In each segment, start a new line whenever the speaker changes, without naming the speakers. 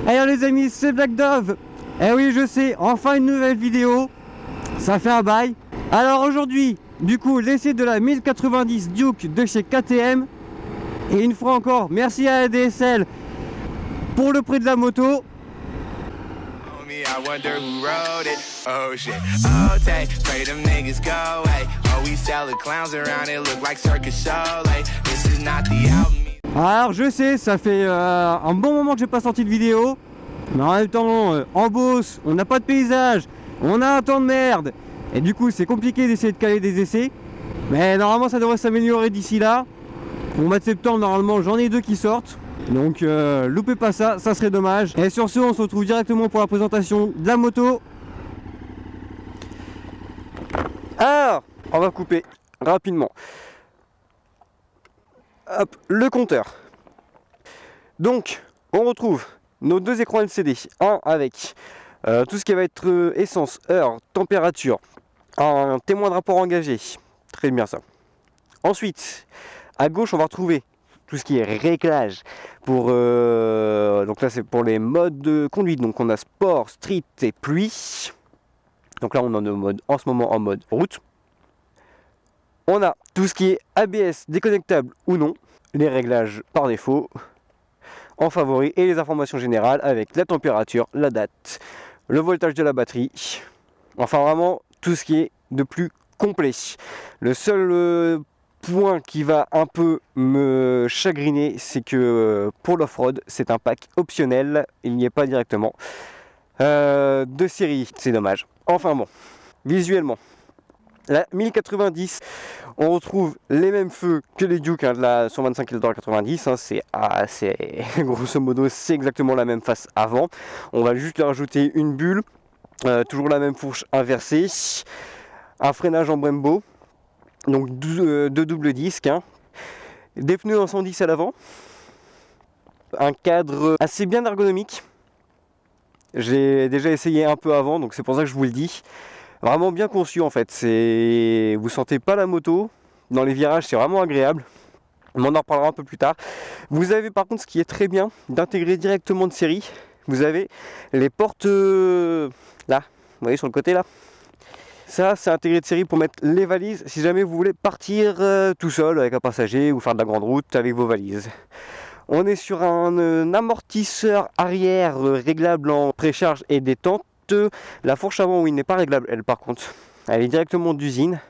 Alors les amis, c'est Black Dove. Eh oui, je sais, enfin une nouvelle vidéo. Ça fait un bail. Alors aujourd'hui, du coup, l'essai de la 1090 Duke de chez KTM. Et une fois encore, merci à ADSL pour le prix de la moto.
I wonder who wrote it. Oh shit. Oh, take, pray them niggas go away. Oh, we sell the clowns around it, look like circus show. Like, this is not the album.
Alors je sais, ça fait un bon moment que j'ai pas sorti de vidéo. Mais en même temps, en Beauce, on n'a pas de paysage. On a un temps de merde. Et du coup, c'est compliqué d'essayer de caler des essais. Mais normalement, ça devrait s'améliorer d'ici là. Au mois de septembre, normalement, j'en ai 2 qui sortent. Donc loupez pas ça, ça serait dommage. Et sur ce, on se retrouve directement pour la présentation de la moto. Alors, on va couper rapidement. Hop, le compteur. Donc, on retrouve nos 2 écrans LCD. Un avec tout ce qui va être essence, heure, température, un témoin de rapport engagé. Très bien ça. Ensuite, à gauche, on va retrouver tout ce qui est réglage pour donc là c'est pour les modes de conduite. Donc on a sport, street et pluie. Donc là on en est en ce moment en mode route. On a tout ce qui est ABS déconnectable ou non, les réglages par défaut en favori et les informations générales avec la température, la date, le voltage de la batterie. Enfin vraiment tout ce qui est de plus complet. Le seul point qui va un peu me chagriner, c'est que pour l'off-road, c'est un pack optionnel, il n'y est pas directement de série, c'est dommage. Enfin bon, visuellement, la 1090, on retrouve les mêmes feux que les Duke, hein, de la 125 km 90, hein, c'est grosso modo, c'est exactement la même face avant. On va juste leur rajouter une bulle, toujours la même fourche inversée, un freinage en Brembo. Donc deux doubles disques, hein. Des pneus en 110 à l'avant, un cadre assez bien ergonomique. J'ai déjà essayé un peu avant, donc c'est pour ça que je vous le dis. Vraiment bien conçu en fait. Vous sentez pas la moto dans les virages, c'est vraiment agréable. On en reparlera un peu plus tard. Vous avez par contre ce qui est très bien d'intégrer directement de série. Vous avez les portes là, vous voyez sur le côté là. Ça, c'est intégré de série pour mettre les valises si jamais vous voulez partir tout seul avec un passager ou faire de la grande route avec vos valises. On est sur un amortisseur arrière réglable en précharge et détente. La fourche avant, oui, n'est pas réglable, elle par contre. Elle est directement d'usine.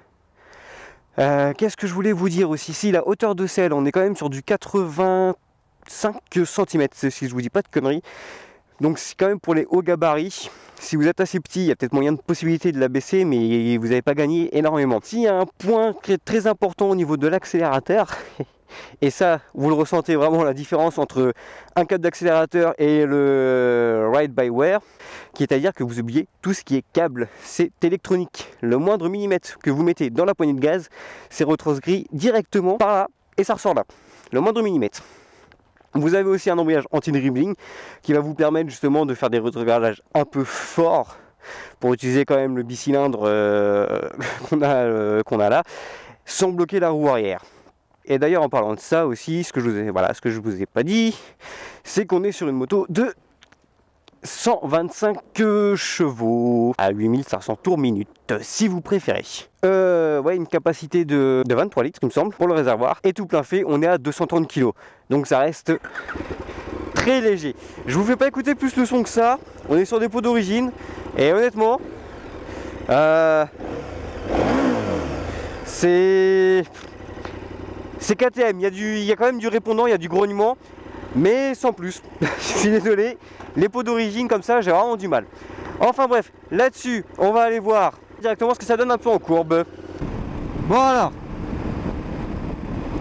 Qu'est-ce que je voulais vous dire aussi? Si la hauteur de selle, on est quand même sur du 85 cm, si je vous dis pas de conneries. Donc c'est quand même pour les hauts gabarits. Si vous êtes assez petit, il y a peut-être moyen de possibilité de la baisser, mais vous n'avez pas gagné énormément. S'il y a un point très important au niveau de l'accélérateur, et ça, vous le ressentez vraiment la différence entre un câble d'accélérateur et le ride-by-wire, qui est à dire que vous oubliez tout ce qui est câble, c'est électronique. Le moindre millimètre que vous mettez dans la poignée de gaz, c'est retranscrit directement par là, et ça ressort là. Le moindre millimètre. Vous avez aussi un embrayage anti-dribbling qui va vous permettre justement de faire des rétrograllages un peu forts pour utiliser quand même le bicylindre qu'on a là, sans bloquer la roue arrière. Et d'ailleurs en parlant de ça aussi, ce que je vous ai pas dit, c'est qu'on est sur une moto de 125 chevaux à 8500 tours minute, si vous préférez. Ouais, une capacité de 23 litres, il me semble, pour le réservoir. Et tout plein fait, on est à 230 kg. Donc ça reste très léger. Je vous fais pas écouter plus le son que ça. On est sur des pots d'origine. Et honnêtement, c'est KTM. Il y a quand même du répondant, il y a du grognement. Mais sans plus. Je suis désolé. Les pots d'origine comme ça, j'ai vraiment du mal. Enfin bref, là-dessus, on va aller voir directement ce que ça donne un peu en courbe. Bon alors,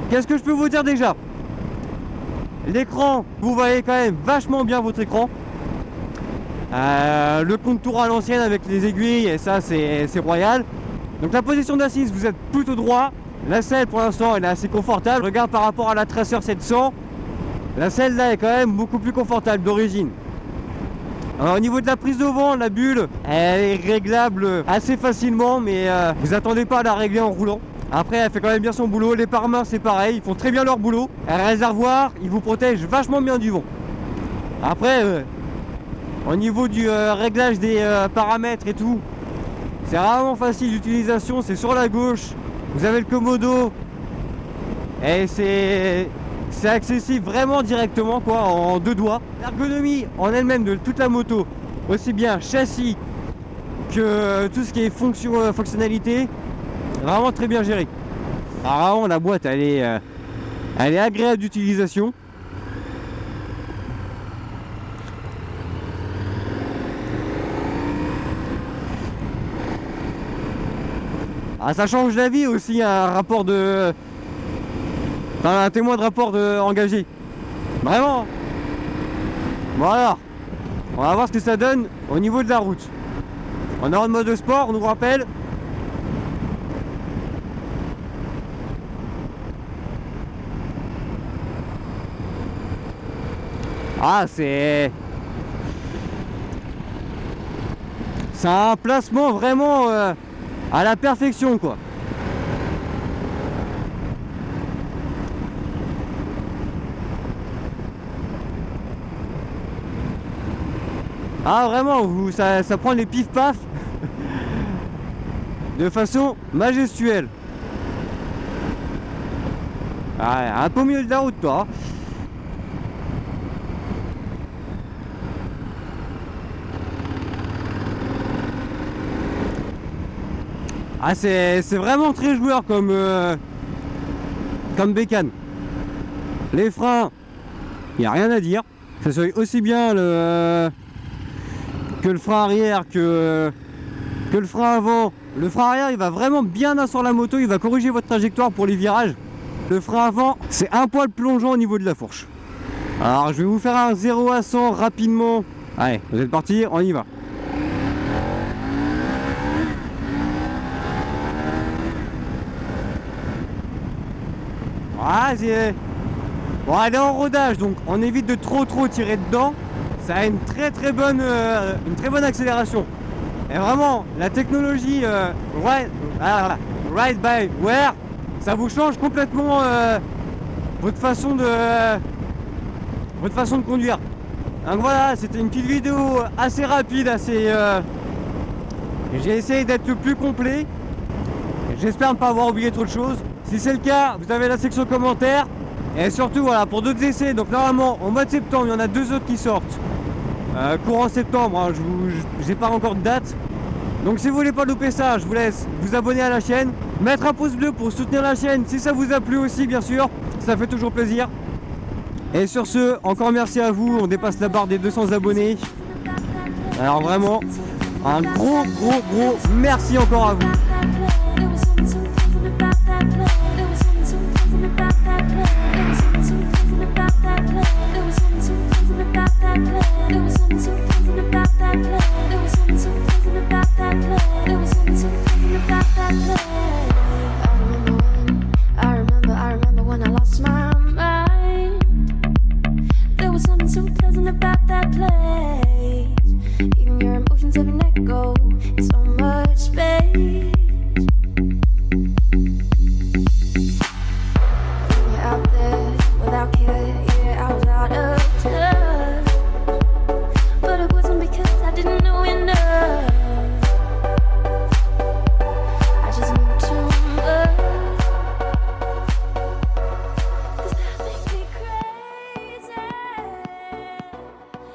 qu'est-ce que je peux vous dire déjà? L'écran, vous voyez quand même vachement bien votre écran. Le contour à l'ancienne avec les aiguilles, et ça c'est royal. Donc la position d'assise, vous êtes plutôt droit. La selle pour l'instant elle est assez confortable. Je regarde par rapport à la Tracer 700. La selle là est quand même beaucoup plus confortable d'origine. Alors, au niveau de la prise de vent, la bulle, elle est réglable assez facilement, mais vous attendez pas à la régler en roulant. Après, elle fait quand même bien son boulot. Les pare-mains, c'est pareil, ils font très bien leur boulot. Un réservoir, il vous protège vachement bien du vent. Après, au niveau du réglage des paramètres et tout. C'est vraiment facile d'utilisation, c'est sur la gauche. Vous avez le commodo. Et c'est accessible vraiment directement quoi, en 2 doigts. L'ergonomie en elle-même de toute la moto, aussi bien châssis que tout ce qui est fonctionnalité, vraiment très bien géré. Alors vraiment la boîte elle est agréable d'utilisation. Ah, ça change la vie aussi, un rapport de... Enfin, un témoin de rapport engagé. Vraiment. Bon alors, on va voir ce que ça donne au niveau de la route. On est en mode sport, on nous rappelle. Ah, c'est un placement vraiment à la perfection quoi. Ah vraiment, ça prend les pif-paf de façon majestuelle. Ah, un peu au milieu de la route toi. Ah c'est vraiment très joueur comme bécane. Les freins, il n'y a rien à dire. Que ce soit aussi bien que le frein arrière que le frein avant. Le frein arrière il va vraiment bien sur la moto, il va corriger votre trajectoire pour les virages. Le frein avant c'est un poil plongeant au niveau de la fourche. Alors je vais vous faire un 0 à 100 rapidement. Allez, vous êtes partis, on y va. Ah, bon, elle est en rodage donc on évite de trop tirer dedans. Ça a une très bonne accélération. Et vraiment la technologie Ride by Wire, ça vous change complètement votre façon de conduire. Donc voilà, c'était une petite vidéo assez rapide, j'ai essayé d'être le plus complet. J'espère ne pas avoir oublié trop de choses. Si c'est le cas, vous avez la section commentaires. Et surtout, voilà, pour d'autres essais, donc normalement, au mois de septembre, il y en a 2 autres qui sortent. Courant septembre, hein, j'ai pas encore de date. Donc si vous voulez pas louper ça, je vous laisse vous abonner à la chaîne. Mettre un pouce bleu pour soutenir la chaîne, si ça vous a plu aussi, bien sûr. Ça fait toujours plaisir. Et sur ce, encore merci à vous. On dépasse la barre des 200 abonnés. Alors vraiment, un gros merci encore à vous.
I remember when I lost my mind. There was something so pleasant about that place. Even your emotions have an echo.